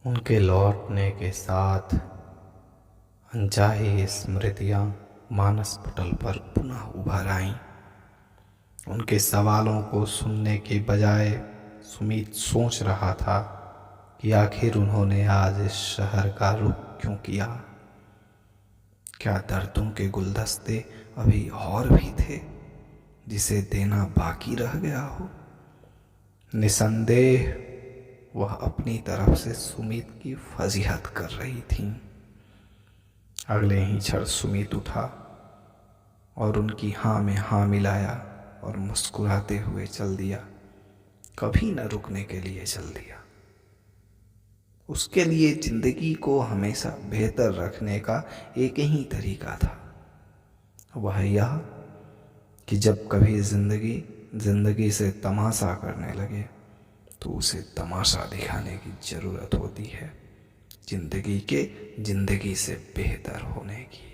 उनके लौटने के साथ अनचाही स्मृतियाँ मानस पटल पर पुनः उभर आईं। उनके सवालों को सुनने के बजाय सुमित सोच रहा था कि आखिर उन्होंने आज इस शहर का रुख क्यों किया। क्या दर्दों के गुलदस्ते अभी और भी थे जिसे देना बाकी रह गया हो। निसंदेह वह अपनी तरफ से सुमित की फजीहत कर रही थी। अगले ही क्षण सुमित उठा और उनकी हाँ में हाँ मिलाया और मुस्कुराते हुए चल दिया। कभी न रुकने के लिए चल दिया। उसके लिए जिंदगी को हमेशा बेहतर रखने का एक ही तरीका था, वह यह कि जब कभी जिंदगी से तमाशा करने लगे तो उसे तमाशा दिखाने की जरूरत होती है जिंदगी से बेहतर होने की।